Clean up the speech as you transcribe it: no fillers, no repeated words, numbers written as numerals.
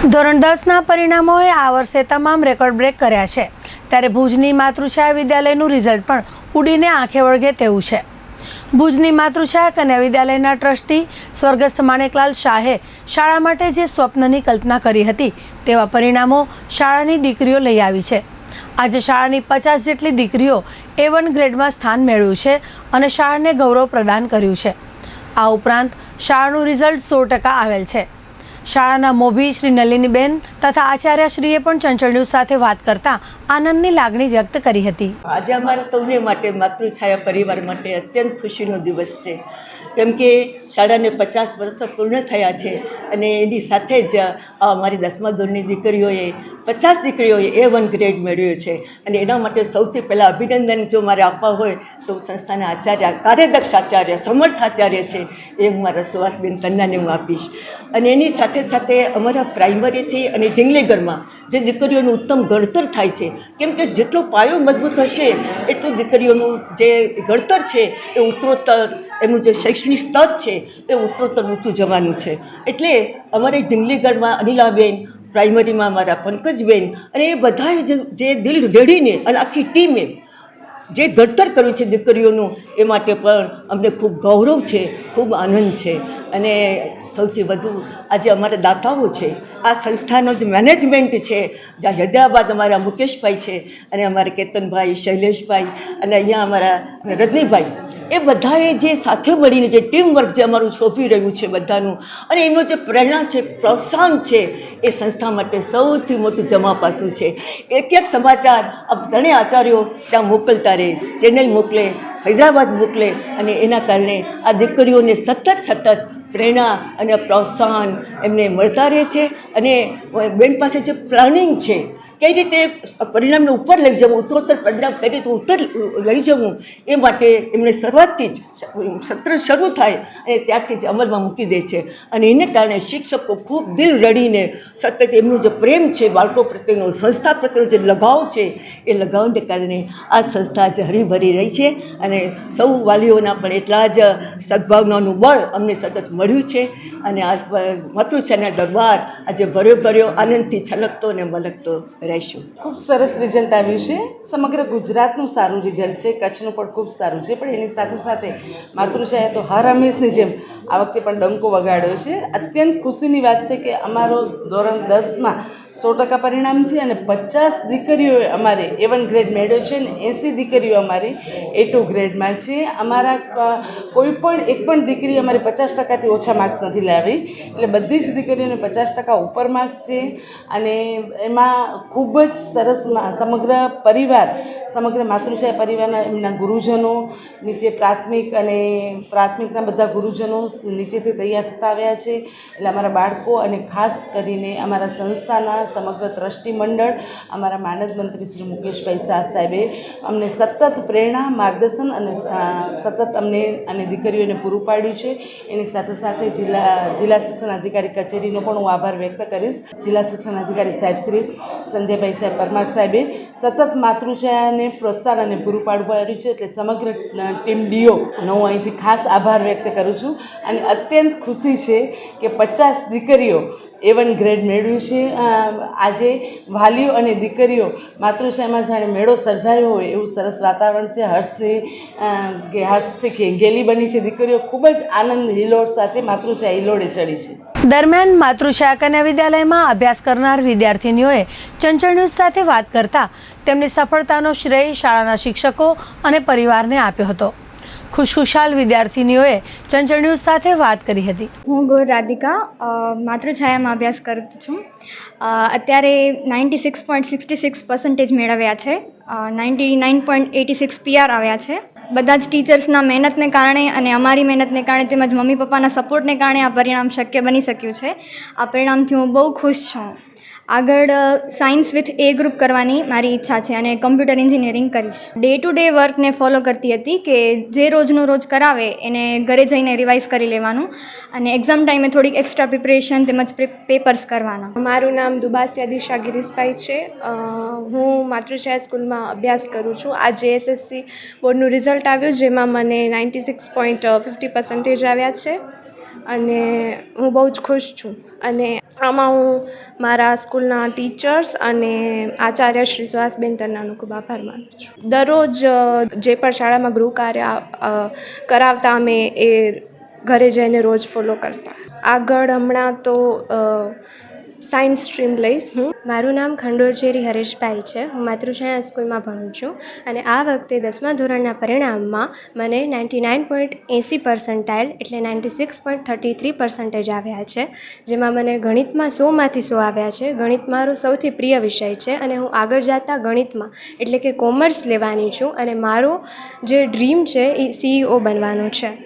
ધોરણ 10ના પરિણામોએ આ વર્ષે તમામ રેકોર્ડ બ્રેક કર્યા છે, ત્યારે ભુજની માતૃછાયા વિદ્યાલયનું રિઝલ્ટ પણ ઉડીને આંખે વળગે તેવું છે। ભુજની માતૃછાયા કન્યા વિદ્યાલયના ટ્રસ્ટી સ્વર્ગસ્થ માણેકલાલ શાહે શાળા માટે જે સ્વપ્નની કલ્પના કરી હતી તેવા પરિણામો શાળાની દીકરીઓ લઈ આવી છે। આજે શાળાની 50 જેટલી દીકરીઓ A1 ગ્રેડમાં સ્થાન મેળવ્યું છે અને શાળાને ગૌરવ પ્રદાન કર્યું છે। આ ઉપરાંત શાળાનું રિઝલ્ટ 100% આવેલ છે। શાળાના મોભી શ્રી નલિનીબેન તથા આચાર્યશ્રીએ પણ ચંચળ ન્યૂઝ સાથે વાત કરતા આનંદની લાગણી વ્યક્ત કરી હતી। આજે અમારા સૌને માટે માતૃછાયા પરિવાર માટે અત્યંત ખુશીનો દિવસ છે, કેમ કે શાળાને 50 વર્ષો પૂર્ણ થયા છે અને એની સાથે જ અમારી 10મા ધોરણની દીકરીઓએ 50 દીકરીઓએ A1 ગ્રેડ મેળવ્યો છે અને એના માટે સૌથી પહેલાં અભિનંદન જો મારે આપવા હોય તો સંસ્થાના આચાર્ય, કાર્યદક્ષ આચાર્ય, સમર્થ આચાર્ય છે એ હું મારા સુવાસબેન તન્નાને હું આપીશ। અને એની સાથે સાથે અમારા પ્રાઇમરીથી અને ઢીંગલીગરમાં જે દીકરીઓનું ઉત્તમ ઘડતર થાય છે, કેમ કે જેટલો પાયો મજબૂત હશે એટલું દીકરીઓનું જે ઘડતર છે એ ઉત્તરોત્તર, એમનું જે શૈક્ષણિક સ્તર છે એ ઉત્તરોત્તર ઊંચું જવાનું છે। એટલે અમારે ઢીંગલીગઢમાં અનિલાબેન, પ્રાઇમરીમાં અમારા પંકજબેન અને એ બધાએ જે દિલ રેડીને અને આખી ટીમે જે ઘડતર કર્યું છે દીકરીઓનું, એ માટે પણ અમને ખૂબ ગૌરવ છે, ખૂબ આનંદ છે। અને સૌથી વધુ આજે અમારા દાતાઓ છે, આ સંસ્થાનો જે મેનેજમેન્ટ છે, જ્યાં હૈદરાબાદ અમારા મુકેશભાઈ છે અને અમારા કેતનભાઈ, શૈલેષભાઈ અને અહીંયા અમારા રજનીભાઈ, એ બધાએ જે સાથે મળીને જે ટીમ વર્ક જે અમારું શોભી રહ્યું છે બધાનું, અને એમનો જે પ્રેરણા છે, પ્રોત્સાહન છે, એ સંસ્થા માટે સૌથી મોટું જમા પાસું છે। એક એક સમાચાર આ ત્રણેય આચાર્યો ત્યાં મોકલતા રહે, ચેન્નઈ મોકલે, હૈદરાબાદ મોકલે, અને એના કારણે આ દીકરીઓને સતત પ્રેરણા અને પ્રોત્સાહન એમને મળતા રહે છે। અને બેન પાસે જે પ્લાનિંગ છે, કઈ રીતે પરિણામને ઉપર લઈ જવું, ઉત્તરોત્તર પરિણામ કઈ રીતે ઉત્તર લઈ જવું, એ માટે એમણે શરૂઆતથી જ સત્ર શરૂ થાય અને ત્યારથી જ અમલમાં મૂકી દે છે। અને એને કારણે શિક્ષકો ખૂબ દિલ રડીને સતત એમનું જે પ્રેમ છે બાળકો પ્રત્યેનો, સંસ્થા પ્રત્યેનો જે લગાવ છે, એ લગાવને કારણે આ સંસ્થા આજે હરીભરી રહી છે અને સૌ વાલીઓના પણ એટલા જ સદભાવનાનું બળ અમને સતત મળ્યું છે। અને આ માતૃછાયાના દરબાર આજે ભર્યો આનંદથી છલકતો અને મલકતો રહેશું। ખૂબ સરસ રિઝલ્ટ આવ્યું છે। સમગ્ર ગુજરાતનું સારું રિઝલ્ટ છે, કચ્છનું પણ ખૂબ સારું છે, પણ એની સાથે સાથે માતૃછાયાએ તો હર હંમેશની જેમ આ વખતે પણ ડંકો વગાડ્યો છે। અત્યંત ખુશીની વાત છે કે અમારો ધોરણ 10માં 100% પરિણામ છે અને 50 દીકરીઓએ અમારે A1 ગ્રેડ મેળવ્યો છે અને 80 દીકરીઓ અમારી A2 ગ્રેડમાં છે। અમારા એક પણ દીકરી અમારી 50%થી ઓછા માર્ક્સ નથી લાવી, એટલે બધી જ દીકરીઓને 50% ઉપર માર્ક્સ છે। અને એમાં ખૂબ જ સરસ સમગ્ર પરિવાર, સમગ્ર માતૃછાયા પરિવારના એમના ગુરુજનો, નીચે પ્રાથમિકના બધા ગુરુજનો નીચેથી તૈયાર થતા આવ્યા છે। એટલે અમારા બાળકો અને ખાસ કરીને અમારા સંસ્થાના સમગ્ર ટ્રસ્ટી મંડળ, અમારા માનદ મંત્રી શ્રી મુકેશભાઈ શાહ સાહેબે અમને સતત પ્રેરણા, માર્ગદર્શન અને સતત અમને અને દીકરીઓને પૂરું પાડ્યું છે। એની સાથે સાથે જિલ્લા શિક્ષણ અધિકારી કચેરીનો પણ હું આભાર વ્યક્ત કરીશ। જિલ્લા શિક્ષણ અધિકારી સાહેબ શ્રી સંજયભાઈ સાહેબ પરમાર સાહેબે સતત માતૃછાયાને પ્રોત્સાહન અને પૂરું પાડ્યું છે, એટલે સમગ્ર ટીમ ડીઓનો હું અહીંથી ખાસ આભાર વ્યક્ત કરું છું। અને અત્યંત ખુશી છે કે 50 દીકરીઓ A1 ગ્રેડ મેળવ્યું છે। આજે વાલીઓ અને દીકરીઓ માતૃછાયામાં જાણે મેળો સર્જાયો હોય એવું સરસ વાતાવરણ છે। હર્ષથી ગેલી બની છે દીકરીઓ, ખૂબ જ આનંદ હિલોળ સાથે માતૃછાયા હિલોળે ચડી છે। દરમિયાન માતૃછાયા કન્યા વિદ્યાલયમાં અભ્યાસ કરનાર વિદ્યાર્થીનીઓએ ચંચળ ન્યૂઝ સાથે વાત કરતા તેમની સફળતાનો શ્રેય શાળાના શિક્ષકો અને પરિવારને આપ્યો હતો। ખુશખુશાલ વિદ્યાર્થીનીઓએ ચંચળ ન્યૂઝ સાથે વાત કરી હતી। હું ગોર રાધિકા માતૃછાયામાં અભ્યાસ કરું છું। અત્યારે 96.66% મેળવ્યા છે, 99.86 PR આવ્યા છે। બધા જ ટીચર્સના મહેનતને કારણે અને અમારી મહેનતને કારણે તેમજ મમ્મી પપ્પાના સપોર્ટને કારણે આ પરિણામ શક્ય બની શક્યું છે। આ પરિણામથી હું બહુ ખુશ છું। આગળ સાયન્સ વિથ A ગ્રુપ કરવાની મારી ઈચ્છા છે અને કમ્પ્યુટર એન્જિનિયરિંગ કરીશ। ડે ટુ ડે વર્કને ફોલો કરતી હતી કે જે રોજનું રોજ કરાવે એને ઘરે જઈને રિવાઇઝ કરી લેવાનું અને એક્ઝામ ટાઈમે થોડીક એક્સ્ટ્રા પ્રિપરેશન તેમજ પેપર્સ કરવાના। મારું નામ દુબાસિયા દિશા ગિરીશભાઈ છે। હું માતૃછાયા સ્કૂલમાં અભ્યાસ કરું છું। આજે SSC બોર્ડનું રિઝલ્ટ આવ્યું, જેમાં મને 96.50% આવ્યા છે। અને હું બહુ જ ખુશ છું. અને આમાં હું મારા સ્કૂલના ટીચર્સ અને આચાર્ય શ્રી સુહાસબેન તન્નાનો ખૂબ આભાર માનું છું. દરરોજ જે પણ શાળામાં ગૃહ કાર્ય કરાવતા અમે એ ઘરે જઈને રોજ ફોલો કરતા. આગળ હમણાં તો સાયન્સ સ્ટ્રીમ લઈશ હું. મારું નામ ખંડોરચેરી હરેશભાઈ છે. હું માતૃછાયા સ્કૂલમાં ભણું છું અને આ વખતે 10મા ધોરણના પરિણામમાં મને 99.80% એટલે 96.33% આવ્યા છે, જેમાં મને ગણિતમાં 100માંથી 100 આવ્યા છે. ગણિત મારો સૌથી પ્રિય વિષય છે અને હું આગળ જતાં ગણિતમાં એટલે કે કોમર્સ લેવાની છું અને મારો જે ડ્રીમ છે એ CEO બનવાનો છે.